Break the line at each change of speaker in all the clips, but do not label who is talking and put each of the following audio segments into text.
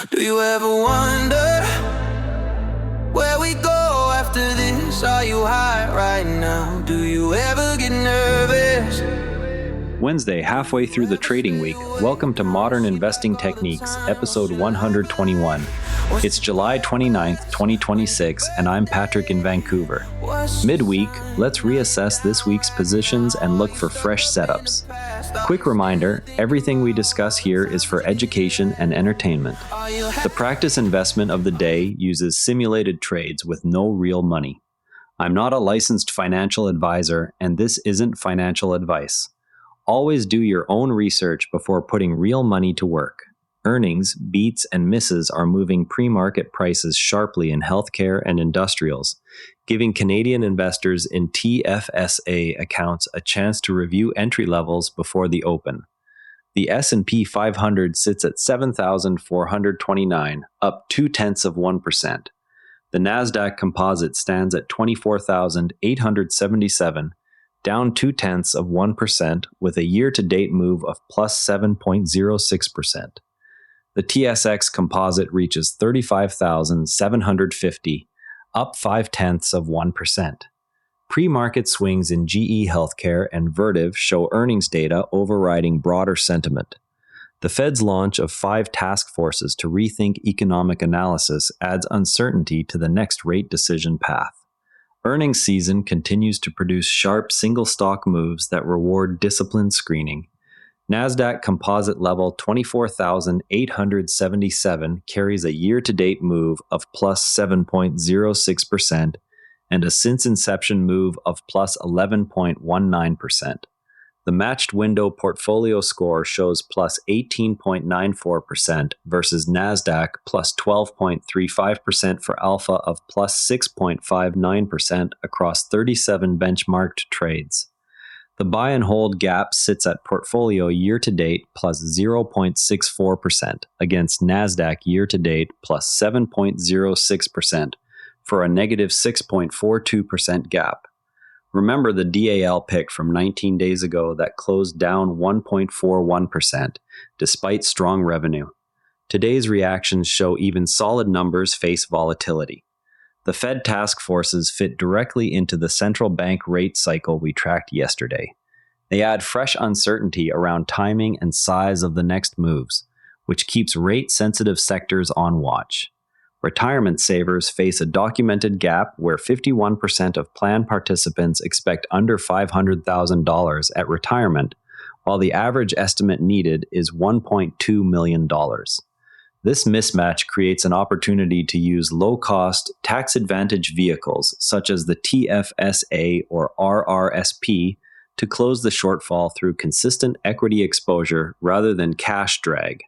Do you ever wonder where we go after this? Are you high right now? Do you ever get nervous?
Wednesday, halfway through the trading week. Welcome to Modern Investing Techniques, episode 121. It's July 29th, 2026, and I'm Patrick in Vancouver. Midweek, let's reassess this week's positions and look for fresh setups. Quick reminder, everything we discuss here is for education and entertainment. The practice investment of the day uses simulated trades with no real money. I'm not a licensed financial advisor, and this isn't financial advice. Always do your own research before putting real money to work. Earnings, beats, and misses are moving pre-market prices sharply in healthcare and industrials, giving Canadian investors in TFSA accounts a chance to review entry levels before the open. The S&P 500 sits at 7,429, up 0.2%. The Nasdaq Composite stands at 24,877, down 0.2% with a year-to-date move of plus 7.06%. The TSX Composite reaches 35,750, up 0.5%. Pre-market swings in GE Healthcare and Vertiv show earnings data overriding broader sentiment. The Fed's launch of 5 task forces to rethink economic analysis adds uncertainty to the next rate decision path. Earnings season continues to produce sharp single-stock moves that reward disciplined screening. Nasdaq Composite level 24,877 carries a year-to-date move of plus 7.06% and a since-inception move of plus 11.19%. The matched window portfolio score shows plus 18.94% versus Nasdaq plus 12.35% for alpha of plus 6.59% across 37 benchmarked trades. The buy and hold gap sits at portfolio year-to-date plus 0.64% against Nasdaq year-to-date plus 7.06% for a negative 6.42% gap. Remember the DAL pick from 19 days ago that closed down 1.41% despite strong revenue. Today's reactions show even solid numbers face volatility. The Fed task forces fit directly into the central bank rate cycle we tracked yesterday. They add fresh uncertainty around timing and size of the next moves, which keeps rate-sensitive sectors on watch. Retirement savers face a documented gap where 51% of plan participants expect under $500,000 at retirement, while the average estimate needed is $1.2 million. This mismatch creates an opportunity to use low-cost, tax-advantaged vehicles such as the TFSA or RRSP to close the shortfall through consistent equity exposure rather than cash drag.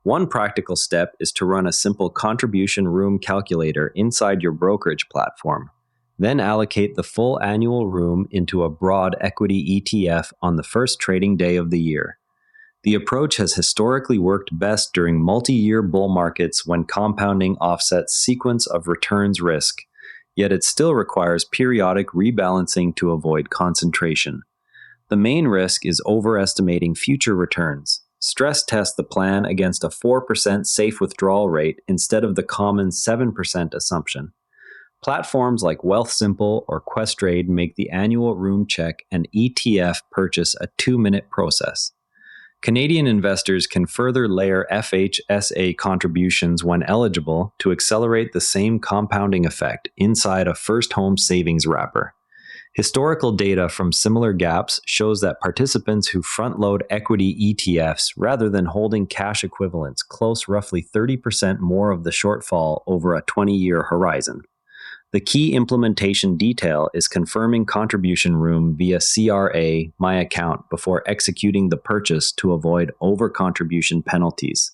One practical step is to run a simple contribution room calculator inside your brokerage platform. Then allocate the full annual room into a broad equity ETF on the first trading day of the year. The approach has historically worked best during multi-year bull markets when compounding offsets sequence of returns risk, yet it still requires periodic rebalancing to avoid concentration. The main risk is overestimating future returns. Stress test the plan against a 4% safe withdrawal rate instead of the common 7% assumption. Platforms like Wealthsimple or Questrade make the annual room check and ETF purchase a 2-minute process. Canadian investors can further layer FHSA contributions when eligible to accelerate the same compounding effect inside a first home savings wrapper. Historical data from similar gaps shows that participants who front-load equity ETFs rather than holding cash equivalents close roughly 30% more of the shortfall over a 20-year horizon. The key implementation detail is confirming contribution room via CRA My Account before executing the purchase to avoid over-contribution penalties.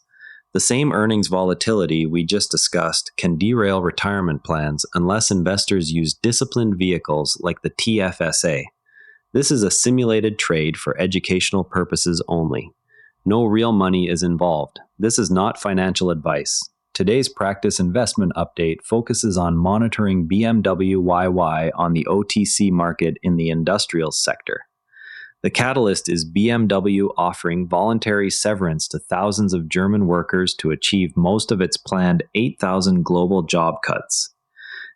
The same earnings volatility we just discussed can derail retirement plans unless investors use disciplined vehicles like the TFSA. This is a simulated trade for educational purposes only. No real money is involved. This is not financial advice. Today's practice investment update focuses on monitoring BMW YY on the OTC market in the industrials sector. The catalyst is BMW offering voluntary severance to thousands of German workers to achieve most of its planned 8,000 global job cuts.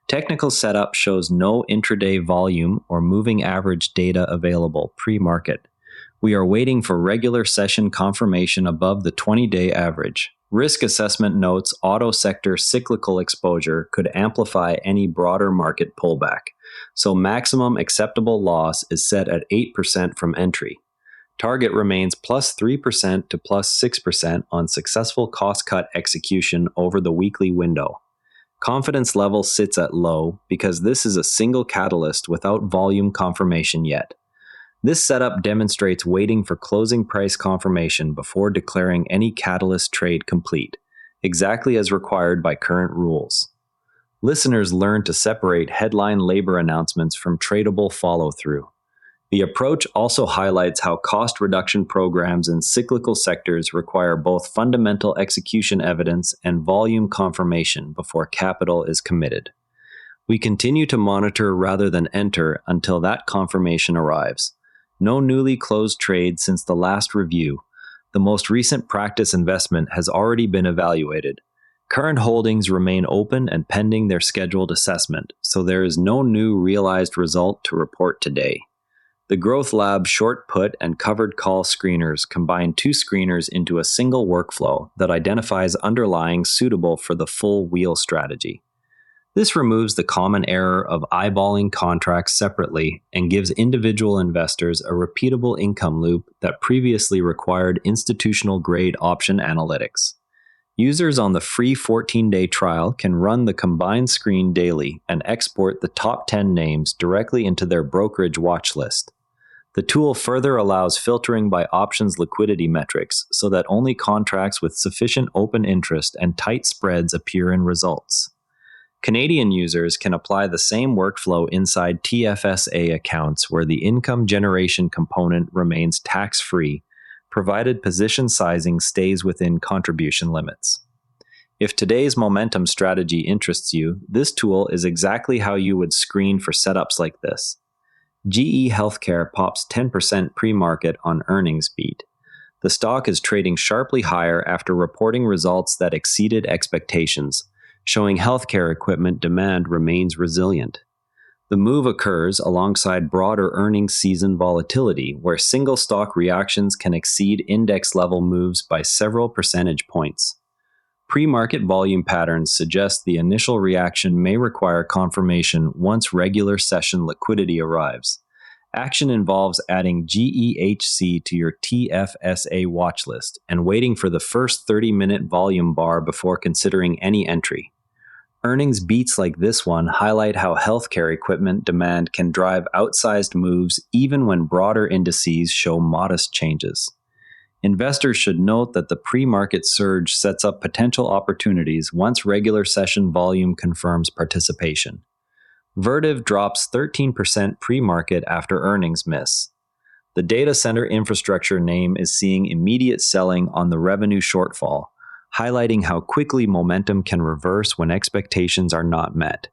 Technical setup shows no intraday volume or moving average data available pre-market. We are waiting for regular session confirmation above the 20-day average. Risk assessment notes auto sector cyclical exposure could amplify any broader market pullback, so maximum acceptable loss is set at 8% from entry. Target remains plus 3% to plus 6% on successful cost cut execution over the weekly window. Confidence level sits at low because this is a single catalyst without volume confirmation yet. This setup demonstrates waiting for closing price confirmation before declaring any catalyst trade complete, exactly as required by current rules. Listeners learn to separate headline labor announcements from tradable follow-through. The approach also highlights how cost reduction programs in cyclical sectors require both fundamental execution evidence and volume confirmation before capital is committed. We continue to monitor rather than enter until that confirmation arrives. No newly closed trades since the last review. The most recent practice investment has already been evaluated. Current holdings remain open and pending their scheduled assessment, so there is no new realized result to report today. The Growth Lab short put and covered call screeners combine two screeners into a single workflow that identifies underlying suitable for the full wheel strategy. This removes the common error of eyeballing contracts separately and gives individual investors a repeatable income loop that previously required institutional-grade option analytics. Users on the free 14-day trial can run the combined screen daily and export the top 10 names directly into their brokerage watch list. The tool further allows filtering by options liquidity metrics so that only contracts with sufficient open interest and tight spreads appear in results. Canadian users can apply the same workflow inside TFSA accounts where the income generation component remains tax-free, provided position sizing stays within contribution limits. If today's momentum strategy interests you, this tool is exactly how you would screen for setups like this. GE Healthcare pops 10% pre-market on earnings beat. The stock is trading sharply higher after reporting results that exceeded expectations, showing healthcare equipment demand remains resilient. The move occurs alongside broader earnings season volatility, where single stock reactions can exceed index-level moves by several percentage points. Pre-market volume patterns suggest the initial reaction may require confirmation once regular session liquidity arrives. Action involves adding GEHC to your TFSA watchlist and waiting for the first 30-minute volume bar before considering any entry. Earnings beats like this one highlight how healthcare equipment demand can drive outsized moves even when broader indices show modest changes. Investors should note that the pre-market surge sets up potential opportunities once regular session volume confirms participation. Vertiv drops 13% pre-market after earnings miss. The data center infrastructure name is seeing immediate selling on the revenue shortfall, highlighting how quickly momentum can reverse when expectations are not met.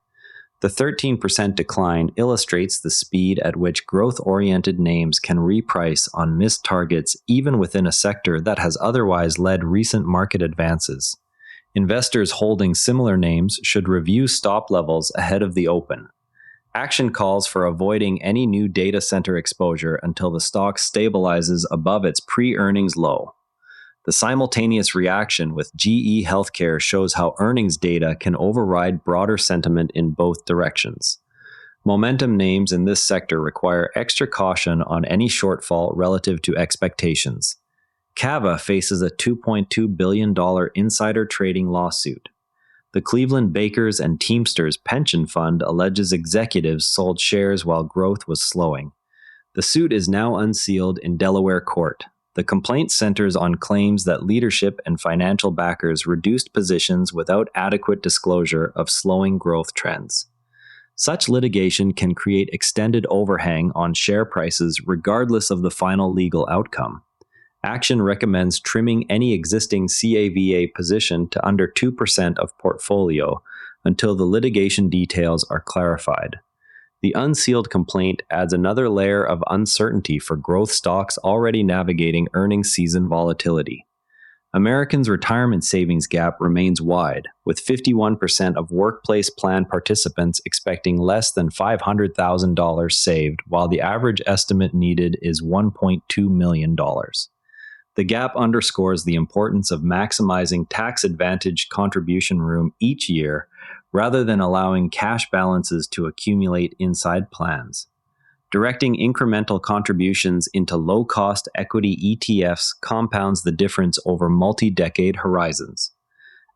The 13% decline illustrates the speed at which growth-oriented names can reprice on missed targets even within a sector that has otherwise led recent market advances. Investors holding similar names should review stop levels ahead of the open. Action calls for avoiding any new data center exposure until the stock stabilizes above its pre-earnings low. The simultaneous reaction with GE Healthcare shows how earnings data can override broader sentiment in both directions. Momentum names in this sector require extra caution on any shortfall relative to expectations. Cava faces a $2.2 billion insider trading lawsuit. The Cleveland Bakers and Teamsters pension fund alleges executives sold shares while growth was slowing. The suit is now unsealed in Delaware court. The complaint centers on claims that leadership and financial backers reduced positions without adequate disclosure of slowing growth trends. Such litigation can create extended overhang on share prices regardless of the final legal outcome. Action recommends trimming any existing CAVA position to under 2% of portfolio until the litigation details are clarified. The unsealed complaint adds another layer of uncertainty for growth stocks already navigating earnings season volatility. Americans' retirement savings gap remains wide, with 51% of workplace plan participants expecting less than $500,000 saved, while the average estimate needed is $1.2 million. The gap underscores the importance of maximizing tax-advantaged contribution room each year rather than allowing cash balances to accumulate inside plans. Directing incremental contributions into low-cost equity ETFs compounds the difference over multi-decade horizons.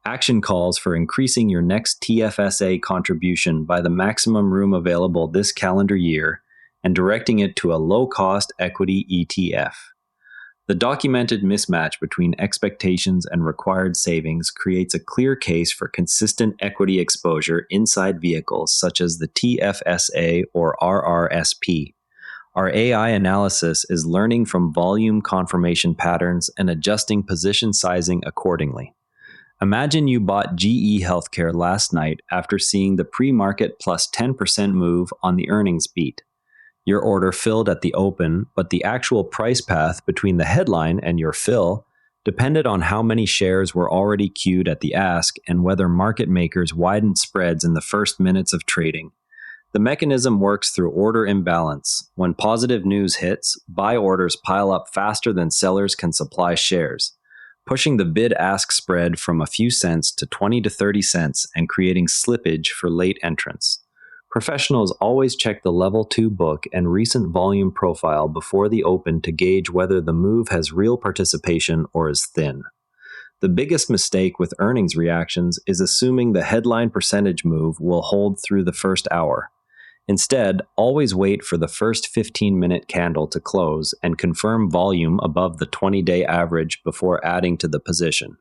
Action calls for increasing your next TFSA contribution by the maximum room available this calendar year and directing it to a low-cost equity ETF. The documented mismatch between expectations and required savings creates a clear case for consistent equity exposure inside vehicles such as the TFSA or RRSP. Our AI analysis is learning from volume confirmation patterns and adjusting position sizing accordingly. Imagine you bought GE Healthcare last night after seeing the pre-market plus 10% move on the earnings beat. Your order filled at the open, but the actual price path between the headline and your fill depended on how many shares were already queued at the ask and whether market makers widened spreads in the first minutes of trading. The mechanism works through order imbalance. When positive news hits, buy orders pile up faster than sellers can supply shares, pushing the bid-ask spread from a few cents to 20 to 30 cents and creating slippage for late entrants. Professionals always check the Level 2 book and recent volume profile before the open to gauge whether the move has real participation or is thin. The biggest mistake with earnings reactions is assuming the headline percentage move will hold through the first hour. Instead, always wait for the first 15-minute candle to close and confirm volume above the 20-day average before adding to the position.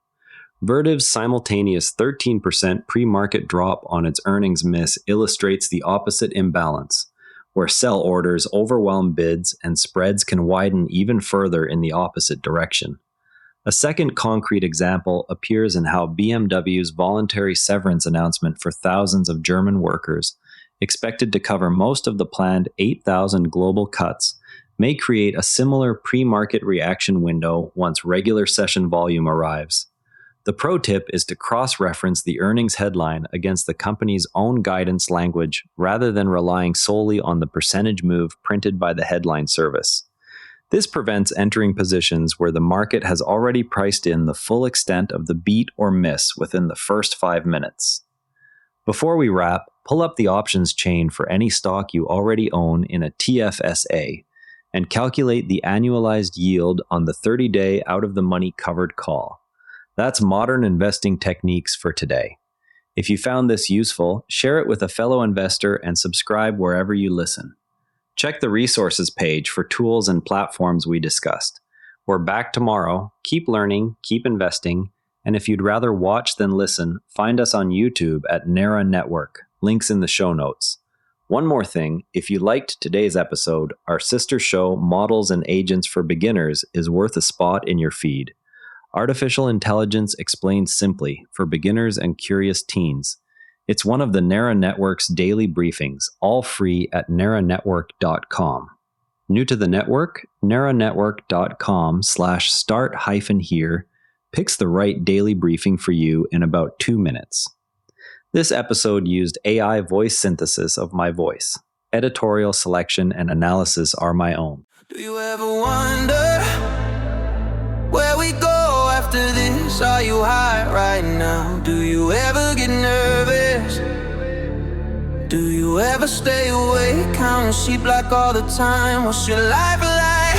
Vertiv's simultaneous 13% pre-market drop on its earnings miss illustrates the opposite imbalance, where sell orders overwhelm bids and spreads can widen even further in the opposite direction. A second concrete example appears in how BMW's voluntary severance announcement for thousands of German workers, expected to cover most of the planned 8,000 global cuts, may create a similar pre-market reaction window once regular session volume arrives. The pro tip is to cross-reference the earnings headline against the company's own guidance language rather than relying solely on the percentage move printed by the headline service. This prevents entering positions where the market has already priced in the full extent of the beat or miss within the first 5 minutes. Before we wrap, pull up the options chain for any stock you already own in a TFSA and calculate the annualized yield on the 30-day out-of-the-money covered call. That's modern investing techniques for today. If you found this useful, share it with a fellow investor and subscribe wherever you listen. Check the resources page for tools and platforms we discussed. We're back tomorrow. Keep learning, keep investing, and if you'd rather watch than listen, find us on YouTube at Nara Network. Links in the show notes. One more thing, if you liked today's episode, our sister show Models and Agents for Beginners is worth a spot in your feed. Artificial Intelligence Explained Simply for beginners and curious teens. It's one of the Nara Network's daily briefings, all free at naranetwork.com. New to the network? naranetwork.com/start-here picks the right daily briefing for you in about 2 minutes. This episode used AI voice synthesis of my voice. Editorial selection and analysis are my own.
Do you ever wonder where we go after this? Are you high right now? Do you ever get nervous? Do you ever stay awake, counting sheep like all the time? What's your life like?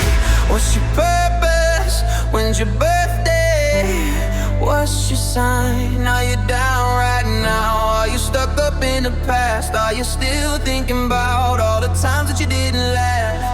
What's your purpose? When's your birthday? What's your sign? Are you down right now? Are you stuck up in the past? Are you still thinking about all the times that you didn't laugh?